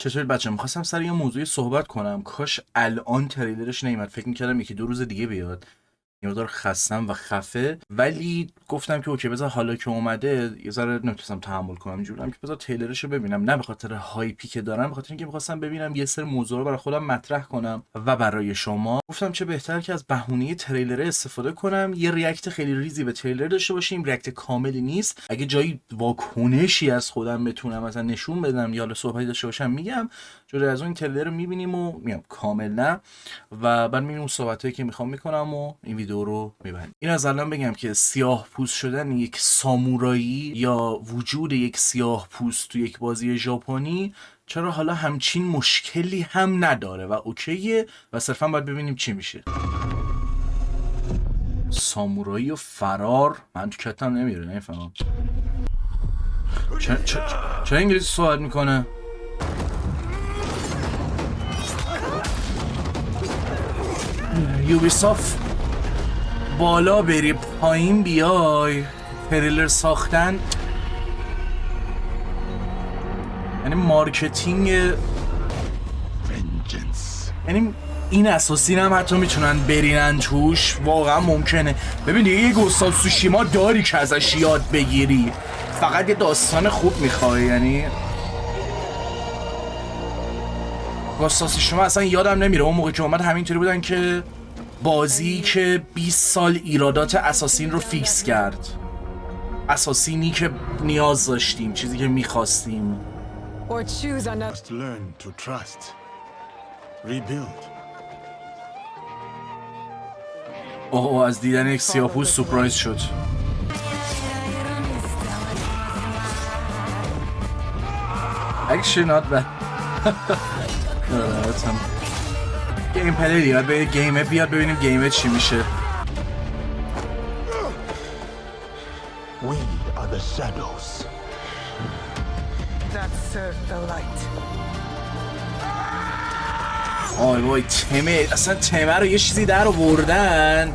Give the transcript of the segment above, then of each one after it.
چطور بچه میخواستم سر یه موضوعی صحبت کنم. کاش الان تریلرش نیومد. فکر میکردم یکی دو روز دیگه بیاد. یه مقدار خستم و خفه، ولی گفتم که اوکی بذار حالا که اومده یه ذره نمیتونستم تحمل کنم. اینجوریام که بذار تریلرشو ببینم، نه به خاطر هایپی که دارم، به خاطر اینکه میخواستم ببینم یه سری موضوع رو برای خودم مطرح کنم و برای شما. گفتم چه بهتر که از بهونه تریلر استفاده کنم، یه ریاکت خیلی ریزی به تریلر داشته باشیم. ریاکت کاملی نیست، اگه جایی واکنشی از خودم بتونم مثلا نشون بدم یا صحبتی داشته باشم میگم. جوری از اون تریلر رو میبینیم و میام کامل نه، و بعد میبینیم اون صحبتایی که میخوام میکنم و این ویدیو رو میبندیم. این از الان بگم که سیاه پوست شدن یک سامورایی یا وجود یک سیاه پوست تو یک بازی ژاپنی چرا حالا همچین مشکلی هم نداره و اوکیه و صرفا باید ببینیم چی میشه. سامورایی و فرار من تو کتم نمیره، نمیفهمم چرا انگلیسی صحبت میکنه. یوبیسافت بالا بری پایین بیای، تریلر ساختن یعنی مارکتینگ، یعنی این اساسی هم حتی میتونن برینن توش. واقعا ممکنه. ببین دیگه یه گوستاو سوشیما داری که ازش یاد بگیری، فقط یه داستان خوب میخوای. یعنی گوستاو سوشیما اصلا یادم نمیره اون موقع که اومد همینطوری بودن که بازی که 20 سال ایرادات اساسین رو فیکس کرد، اساسینی که نیاز داشتیم، چیزی که میخواستیم. اوه از دیدن یک سیاه‌پوست سورپرایز شد. Actually not bad. گیم پلی دیگه به گیمه بیاد ببینیم گیمه چی میشه. We are the shadows that serve the light. آی وای تمه، اصلا تمه رو یه چیزی در آوردن.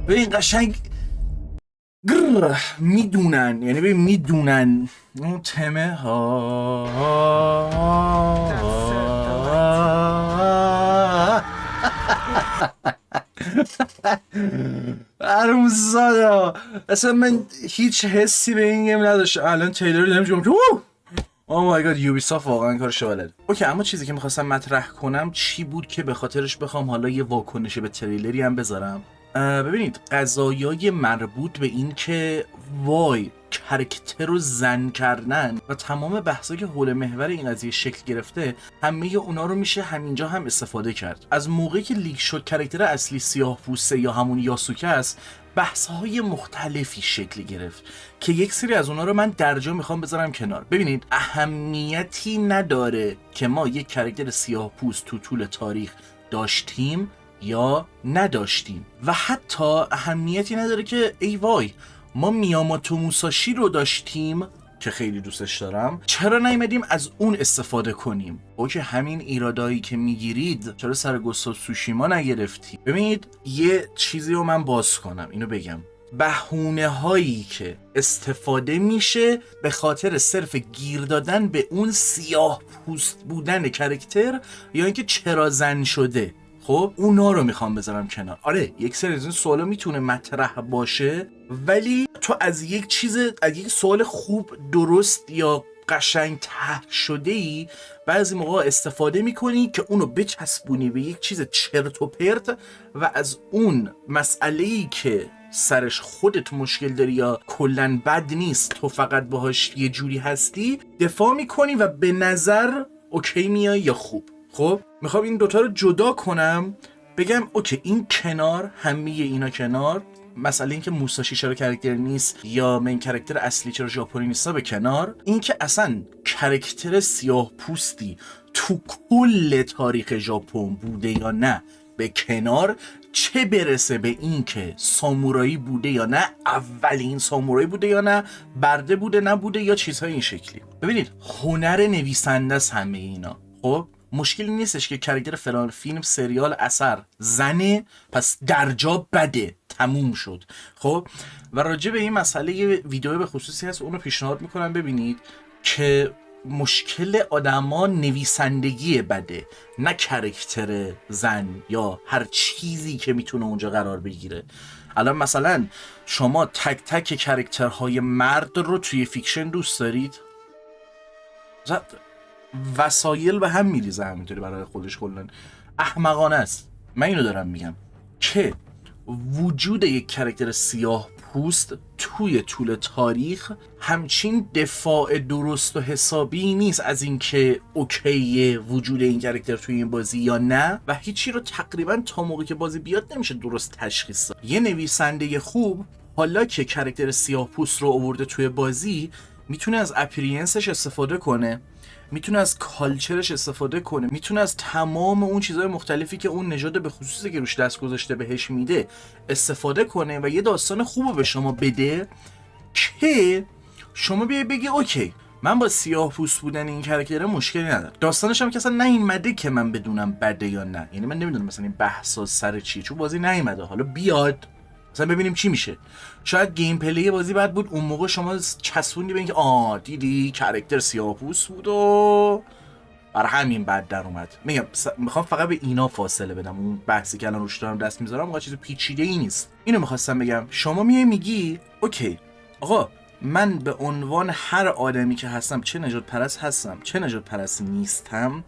ببین قشنگ میدونن، یعنی ببین میدونن اون تمه ارمزادا. اصلا من هیچ حسی به این گیم نداشتم. الان تریلر رو دیدم جمعه که اوه مای گاد یوبیسافت واقعا کارش بلد. اوکی، اما چیزی که میخواستم مطرح کنم چی بود که به خاطرش بخوام حالا یه واکنش به تریلری هم بذارم. ببینید قضایای مربوط به این که وای کرکتر رو زن کردن و تمام بحثایی که حول محور این قضیه شکل گرفته، همه اونا رو میشه همینجا هم استفاده کرد. از موقعی که لیک شد کرکتر اصلی سیاه پوسته یا همون یاسوکه است، بحث‌های مختلفی شکل گرفت که یک سری از اونا رو من درجا میخوام بذارم کنار. ببینید اهمیتی نداره که ما یک کرکتر سیاه پوست تو طول تاریخ داشتیم یا نداشتیم، و حتی اهمیتی نداره که ای وای ما میاماتو موساشی رو داشتیم که خیلی دوستش دارم، چرا نیومدیم از اون استفاده کنیم. اوکی همین ایرادایی که میگیرید چرا سر گوستاو سوشیما نگرفتی. ببینید یه چیزی رو من باز کنم اینو بگم، بهونه هایی که استفاده میشه به خاطر صرف گیر دادن به اون سیاه پوست بودن کرکتر یا اینکه چرا زن شده، خب اونا رو میخوام بذارم کنار. آره یک سری از این سوالا میتونه مطرح باشه، ولی تو از یک سوال خوب درست یا قشنگ طرح شده ای بعضی موقع استفاده میکنی که اونو بچسبونی به یک چیز چرت و پرت و از اون مسئله‌ای که سرش خودت مشکل داری یا کلن بد نیست تو فقط باهاش یه جوری هستی دفاع میکنی و به نظر اوکی میای یا خوب. خب میخوام این دوتا رو جدا کنم، بگم اوکی این کنار، همه اینا کنار، مسئله این که موساشی چرا کرکتر نیست یا من کرکتر اصلی چرا ژاپنی نیستا به کنار، این که اصلا کرکتر سیاه پوستی تو کل تاریخ ژاپن بوده یا نه به کنار، چه برسه به این که سامورایی بوده یا نه، اولین سامورایی بوده یا نه، برده بوده نبوده یا چیزهای این شکلی. ببینید هنر نویسنده است همه اینا. خب مشکلی نیستش که کرکتر فلان فیلم سریال اثر زنه پس درجا بده تموم شد. خب و راجع به این مسئله یه ویدیو به خصوصی هست اونو پیشنهاد میکنم ببینید. که مشکل آدما نویسندگی بده، نه کرکتر زن یا هر چیزی که میتونه اونجا قرار بگیره. الان مثلا شما تک تک کرکترهای مرد رو توی فیکشن دوست دارید؟ وسایل به هم میریزه همینطوری برای خودش، کلا احمقانه است. من اینو دارم میگم که وجود یک کرکتر سیاه پوست توی طول تاریخ همچین دفاع درست و حسابی نیست از اینکه اوکیه وجود این کرکتر توی این بازی یا نه، و هیچی رو تقریبا تا موقعی که بازی بیاد نمیشه درست تشخیص داد. یه نویسنده خوب حالا که کرکتر سیاه پوست رو آورده توی بازی میتونه از اپریانسش استفاده کنه، میتونه از کالچرش استفاده کنه، میتونه از تمام اون چیزهای مختلفی که اون نژاد به خصوصی که روش دست گذاشته بهش میده استفاده کنه و یه داستان خوب به شما بده که شما بیای بگی اوکی من با سیاه پوست بودن این کرکتر مشکلی ندارم. داستانش هم که اصلا نیومده که من بدونم بده یا نه، یعنی من نمیدونم مثلا این بحثا سر چی، چون بازی نیومده، حالا بیاد مثلا ببینیم چی میشه. شاید گیم پلی بازی بعد بود اون موقع شما چسبوندی به اینکه دیدی کرکتر سیاه‌پوست بود و برای همین بعد در اومد. میخوام فقط به اینا فاصله بدم، اون بحثی که الان روش دارم دست میذارم واقعا چیز پیچیده‌ای نیست. اینو میخواستم بگم. شما میگی اوکی آقا من به عنوان هر آدمی که هستم، چه نژاد پرست هستم چه نژاد پرست نیستم،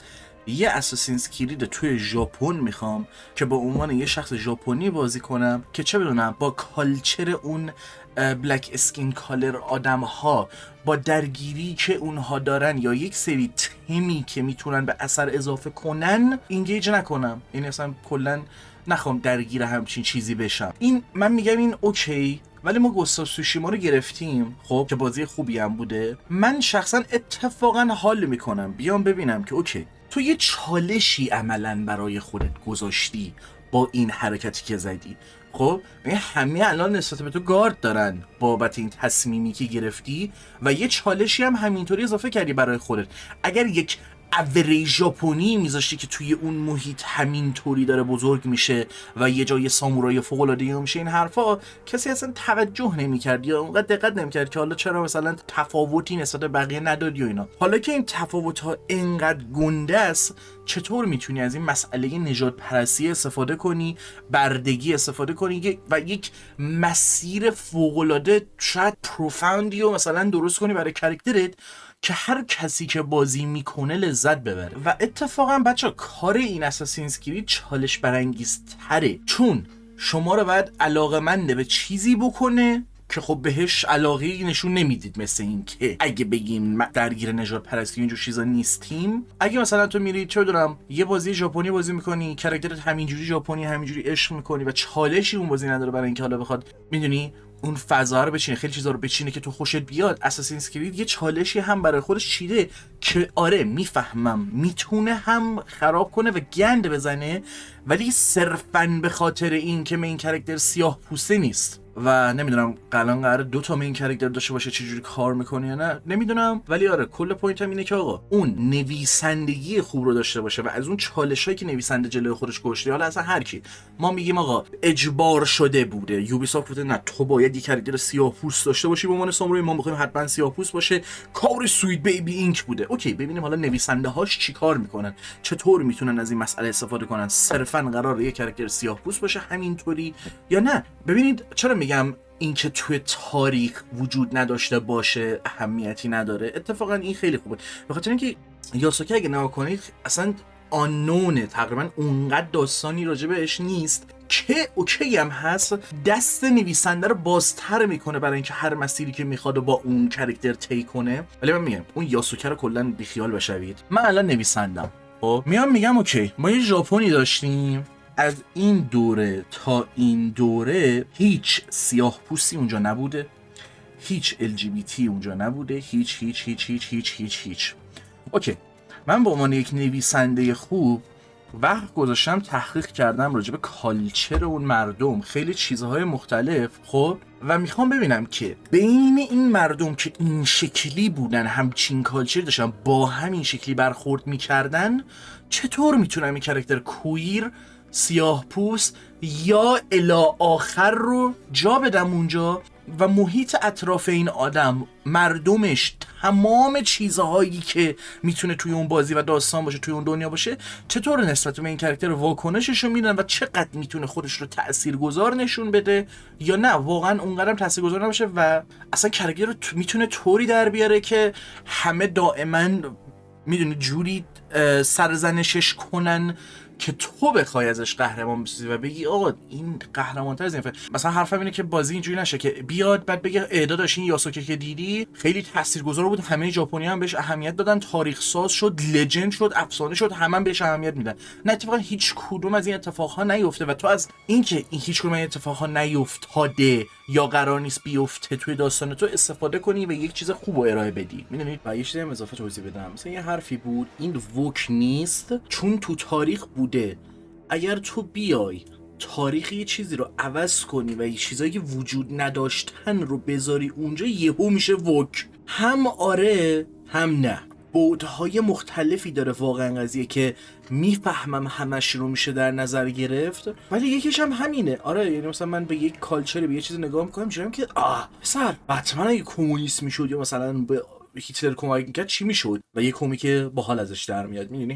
یه اساسینز کرید توی ژاپن میخوام که با عنوان یه شخص ژاپنی بازی کنم که چه بدونم با کالچر اون بلک اسکین کالر آدم ها، با درگیری که اونها دارن یا یک سری تمی که میتونن به اثر اضافه کنن اینگیج نکنم، یعنی اصلا کلن نخوام درگیر همچین چیزی بشم. این من میگم این اوکی، ولی ما گوستاو سوشیما رو گرفتیم خب که بازی خوبی هم بوده. من شخصا اتفاقا حال میکنم بیام ببینم که اوکی تو یه چالشی عملا برای خودت گذاشتی با این حرکتی که زدی، خب همه الان نسبت به تو گارد دارن بابت این تصمیمی که گرفتی و یه چالشی هم همینطوری اضافه کردی برای خودت. اگر یک اوریج ژاپنی میذاشتی که توی اون محیط همینطوری داره بزرگ میشه و یه جای سامورای فوق العاده میشه، این حرفا کسی اصلا توجه نمیکرد یا اونقدر دقت نمیکرد که حالا چرا مثلا تفاوتی نسبت به بقیه ندادی و اینا. حالا که این تفاوت ها اینقدر گنده است، چطور میتونی از این مسئله نژاد پرستی استفاده کنی، بردگی استفاده کنی و یک مسیر فوق العاده شاید پروفاندی و مثلا درست کنی برای کاراکترت که هر کسی که بازی میکنه لذت ببره. و اتفاقا بچه کار این اساسینز کرید چالش برانگیز تره، چون شما رو باید علاقه‌مند به چیزی بکنه که خب بهش علاقه نشون نمیدید، مثل این که اگه بگیم درگیر نژاد پرستی اینجور چیزا نیستیم. اگه مثلا تو میری چه بدونم یه بازی ژاپنی بازی میکنی، کاراکترت همینجوری ژاپنی همینجوری عشق میکنی و چالشی اون بازی نداره برای اینکه حالا بخواد میدونی اون فضا رو بچینه، خیلی چیزا رو بچینه که تو خوشت بیاد، اساسینز کرید یه چالشی هم برای خودش چیده که آره میفهمم میتونه هم خراب کنه و گند بزنه، ولی صرفاً به خاطر این که این کاراکتر سیاه پوسته نیست. و نمیدونم الان قراره 2 تا مین کاراکتر داشته باشه چجوری کار میکنه یا نه نمیدونم، ولی آره کل پوینت هم اینه که آقا اون نویسندگی خوب رو داشته باشه و از اون چالشایی که نویسنده جلوی خودش گذاشته، حالا اصلا هر کی ما میگیم آقا اجبار شده بوده، یوبیسافت بوده نه تو باید یک کاراکتر سیاه‌پوست داشته باشی به عنوان سامورای، ما میخوایم حتما سیاه‌پوست باشه، کار سویت بیبی اینک بوده. اوکی ببینیم حالا نویسنده هاش چیکار میکنن، چطور میتونن از این مسئله استفاده کنن، صرفا قراره یک کاراکتر سیاه‌پوست باشه همینطوری یا نه. ببینید چرا میگم اینکه توی تاریخ وجود نداشته باشه اهمیتی نداره، اتفاقا این خیلی خوبه به خاطر اینکه یاسوکه اگه نگاه کنید اصلا آنونه، تقریبا اونقدر داستانی راجع بهش نیست که اوکی هم هست، دست نویسنده رو بازتر میکنه برای اینکه هر مسیری که میخواد با اون کاراکتر طی کنه. ولی من میگم اون یاسوکه رو کلا بیخیال بشوید. من الان نویسندم خب میگم اوکی ما یه ژاپنی داشتیم، از این دوره تا این دوره هیچ سیاه پوستی اونجا نبوده، هیچ LGBT اونجا نبوده، هیچ. اوکی من به عنوان یک نویسنده خوب وقت گذاشتم تحقیق کردم راجع به کالچر اون مردم، خیلی چیزهای مختلف خب، و میخوام ببینم که بین این مردم که این شکلی بودن، همچین کالچر داشتن، با همین شکلی برخورد میکردن، چطور میتونم این کاراکتر کویر سیاه پوست یا الی آخر رو جا بدم اونجا و محیط اطراف این آدم، مردمش، تمام چیزهایی که میتونه توی اون بازی و داستان باشه، توی اون دنیا باشه، چطور نسبت به این کاراکتر واکنشش رو میدن و چقدر میتونه خودش رو تاثیرگذار نشون بده یا نه واقعا اونقدرم تاثیرگذار نباشه و اصلا کاراکتر رو میتونه طوری در بیاره که همه دائما میدونی جوری سرزنشش کنن که تو بخوای ازش قهرمان بسازی و بگی آقا این قهرمان‌تر از این. مثلا حرفم اینه که بازی اینجوری نشه که بیاد بعد بگه داداش این یاسوکه که دیدی خیلی تاثیرگذار بود، همه ژاپنی‌ها هم بهش اهمیت دادن، تاریخ ساز شد، لجند شد، افسانه شد، همه بهش اهمیت میدن. نه اتفاقا هیچ کدوم از این اتفاقها نیفته و تو از اینکه این هیچ کدوم از این اتفاقها نیفتاده یا قرار نیست بیفته توی داستان تو استفاده کنی و یک چیز خوب رو ارائه بدی. میدونید و یه چیزی هم اضافه توضیح بدم، مثلا یه حرفی بود این ووک نیست چون تو تاریخ بوده. اگر تو بیای تاریخ یه چیزی رو عوض کنی و یه چیزایی که وجود نداشتن رو بذاری اونجا، یهو میشه ووک. هم آره هم نه، بعدهای مختلفی داره واقعا قضیه که میفهمم همش رو میشه در نظر گرفت، ولی یکیش هم همینه. آره یعنی مثلا من به یک کالچر به یه چیز نگاه میکنم میگم که پسر بتمن اگه کمونیست میشد یا مثلا به هیتلر کمک میکرد چی میشد و یه کمیک باحال ازش در میاد. میدونی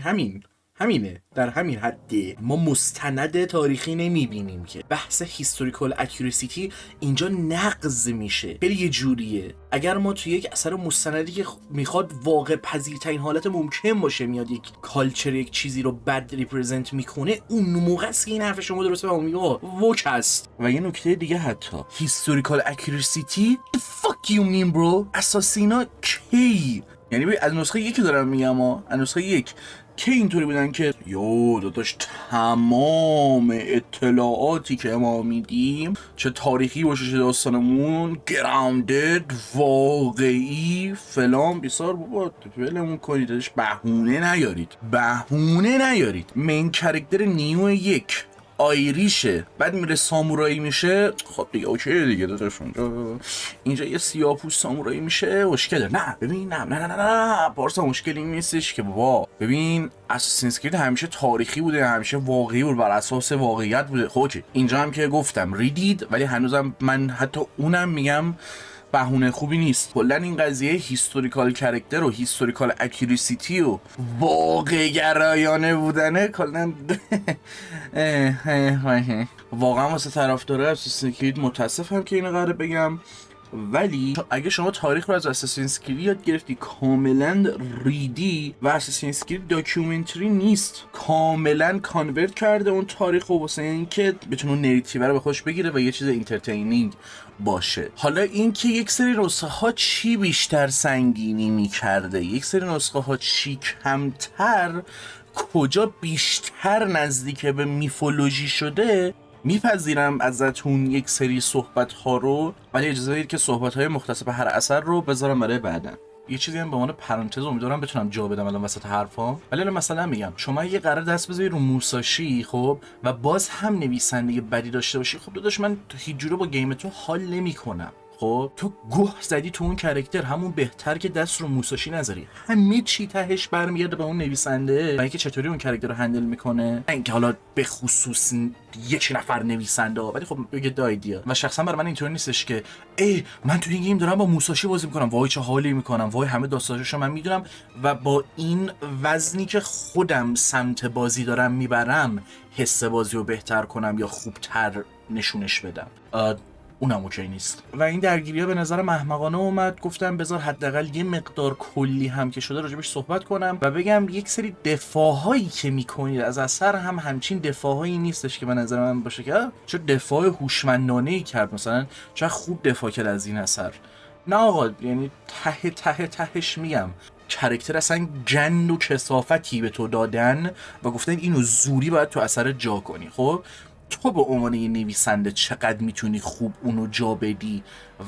همینه، در همین حده. ما مستند تاریخی نمیبینیم که بحث هیستوریکال اکورسیتی اینجا نقض میشه. خیلی یه جوریه اگر ما توی یک اثر مستندی که میخواد واقع پذیرترین حالت ممکن باشه میاد یک کالچر یک چیزی رو بد ریپرزنت میکنه، اون موقع است که این حرف شما درسته و میگه ووک هست. و یه نکته دیگه حتی هیستوریکال اکورسیتی fuck you mean bro اساسینا کی، یعنی از نسخه یکی دارم میگم از نسخه یک که اینطوری بودن که داداش تمام اطلاعاتی که ما میدیم چه تاریخی باشه چه داستانمون گراوندد واقعی فلان بیسار بابا ولمون کنید داداش، بهونه نیارید. مین کاراکتر نیو یک آیریشه بعد میره سامورایی میشه، خب دیگه اوکی دیگه داداش اینجا یه سیاه‌پوست سامورایی میشه مشکل. نه ببین نه پارسا مشکلی نیستش که بابا. ببین اساسینز کرید همیشه تاریخی بوده، همیشه واقعی بود، بر اساس واقعیت بوده. خب اینجا هم که گفتم ریدید، ولی هنوزم من حتی اونم میگم بهونه خوبی نیست. کلا این قضیه هیستوریکال کاراکتر و هیستوریکال اکورسیتی و واقع گرایانه بودنه کلا واقعا واسه طرفدارای اساسینز کرید متاسفم که اینو قراره بگم، ولی اگه شما تاریخ رو از اساسینز کرید یاد گرفتی کاملا ریدی و اساسینز کرید داکیومنتری نیست، کاملا کانورت کرده اون تاریخ رو واسه اینکه بتونه نریتیو رو به خودش بگیره و یه چیز اینترتینینگ باشه. حالا اینکه یک سری نسخه ها چی بیشتر سنگینی میکرده، یک سری نسخه ها چی کمتر، کجا بیشتر نزدیک به میفولوژی شده، میپذیرم ازتون یک سری صحبت ها رو، ولی اجازه بدید که صحبت های مختص به هر اثر رو بذارم برای بعدن. یه چیزی هم به عنوان پرانتز امیدوارم بتونم جا بدم الان وسط حرفام، ولی الان مثلا میگم شما یه قرار دست بذاری رو موساشی خب و باز هم نویسنده بدی داشته باشی، خب داداش من هیچ جوره با گیم تو حال نمیکنم. خب تو گوه زدی تو اون کاراکتر، همون بهتر که دست رو موساشی نذاری. همه چی تهش برمیگرده به اون نویسنده و اینکه چطوری اون کاراکتر رو هندل میکنه، اینکه حالا به خصوص یک نفر نویسنده. ولی خب بگه دایدیا و شخصا برای من اینطوری نیستش که من تو این گیم دارم با موساشی بازی میکنم، وای چه حالی میکنم، وای همه داستاناشو من میدونم و با این وزنی که خودم سمت بازی دارم میبرم حس بازی رو بهتر کنم یا خوبتر نشونش بدم. اونم اوکی نیست و این درگیری‌ها به نظر احمقانه اومد. گفتم بذار حداقل یه مقدار کلی هم که شده راجبش صحبت کنم و بگم یک سری دفاعهایی که میکنید از اثر هم همچین دفاعهایی نیستش که به نظر من باشه که چه دفاع هوشمندانه‌ای کرد، مثلا چه خوب دفاع کرد از این اثر. نه آقا، یعنی تهش میگم کاراکتر اصلا جن و کثافتی به تو دادن و گفتن اینو زوری باید تو اثر جا کنی. خب تو به عنوان یه نویسنده چقدر میتونی خوب اونو جا بدی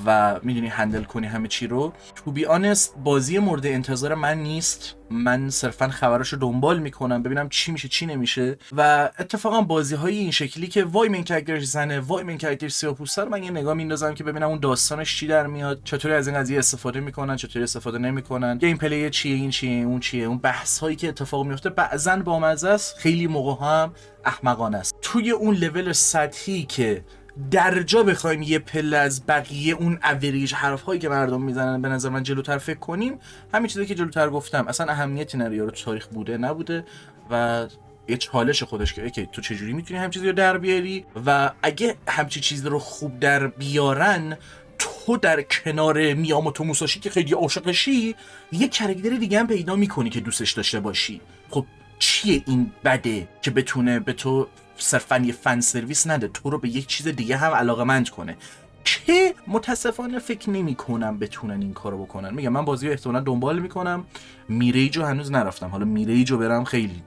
و میدونی هندل کنی همه چی رو. تو بی آنست بازی مورد انتظار من نیست، من صرفا خبراشو دنبال میکنم ببینم چی میشه چی نمیشه و اتفاقا بازی های این شکلی که وای من کاراکترش زنه، وای من کاراکتر سیاه‌پوسته رو من یه نگاه میندازم که ببینم اون داستانش چی در میاد، چطوری از این قضیه استفاده میکنن، چطوری استفاده نمیکنن، گیم پلی چیه، این چیه، اون چیه، اون بحث هایی که اتفاق میفته بعضن با مزه است، خیلی موقع هم احمقانه است. توی اون لول سطحی که در جا بخوایم یه پله از بقیه اون اوریج حرف‌هایی که مردم میزنن به نظر من جلوتر فکر کنیم، همین چیزی که جلوتر گفتم اصلا اهمیتی نداره یارو تو تاریخ بوده نبوده و یه چالش خودش که اوکی تو چجوری میتونی همین چیزی رو در بیاری و اگه همچین چیزی رو خوب در بیارن تو در کنار میاموتو موساشی که خیلی عاشقشی یه کرکتر دیگه هم پیدا میکنی که دوستش داشته باشی. خب چیه این بده که بتونه به تو صرفا یه فن سرویس نده، تو رو به یک چیز دیگه هم علاقمند کنه که متاسفانه فکر نمی کنم بتونن این کارو بکنن. میگم من بازی رو احتمالاً دنبال میکنم، میریجو هنوز نرفتم، حالا میریجو برم خیلی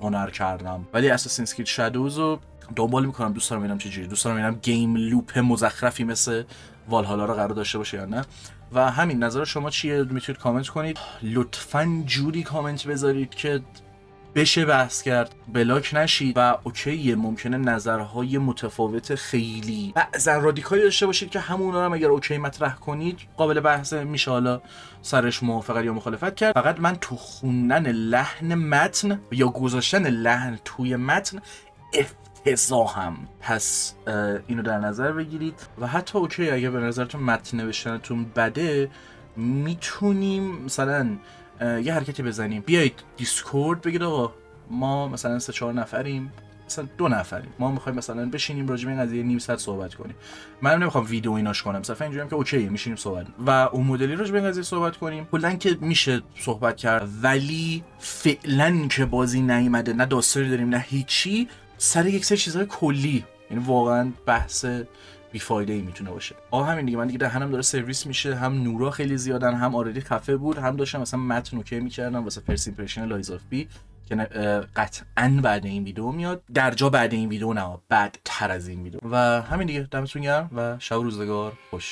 هنر کردم، ولی اساسینز کرید شادوز رو دنبال میکنم، دوست دارم ببینم چجوری، دوست دارم ببینم گیم لوپ مزخرفی مثل والهالا رو قرار داشته باشه یا نه. و همین نظر شما چیه؟ میتونید کامنت کنید، لطفاً جوری کامنت بذارید که بشه بحث کرد، بلاک نشید و اوکیه ممکنه نظرهای متفاوت خیلی بعضا رادیکالی داشته باشید که همونا رو هم اگر اوکی مطرح کنید قابل بحث میشه، حالا سرش موافقت یا مخالفت کرد. فقط من تو خوندن لحن متن یا گذاشتن لحن توی متن افتضاحم، پس اینو در نظر بگیرید و حتی اوکی اگه به نظرتون متن نوشتنتون بده میتونیم مثلا یه حرکتی بزنیم، بیایید دیسکورد بگید آقا ما مثلا 3-4 نفریم، مثلا 2 نفریم، ما میخوایم مثلا بشینیم راجع به این قضیه نیم ساعت صحبت کنیم، منم نمیخوام ویدیو ایناش کنم، صرفا اینجوریام که اوکی میشینیم صحبت و اون مدلی راجع به این قضیه صحبت کنیم. کلا که میشه صحبت کرد، ولی فعلا که بازی نیومده نه داستانی داریم نه هیچی، سر یک سری چیزهای کلی، یعنی واقعا بحث بیفایده ای میتونه باشه. همین دیگه، من دیگه دهنم داره سرویس میشه، هم نورا خیلی زیادن، هم آردی خفه بود، هم داشتم مثلا متن اوکی میکردم واسه فرست ایمپرشن لایز اف بی که قطعاً بعد این ویدیو میاد، در جا بعد این ویدیو نه، بعد تر از این ویدیو. و همین دیگه، دمتون گرم و شب و روزگار خوش.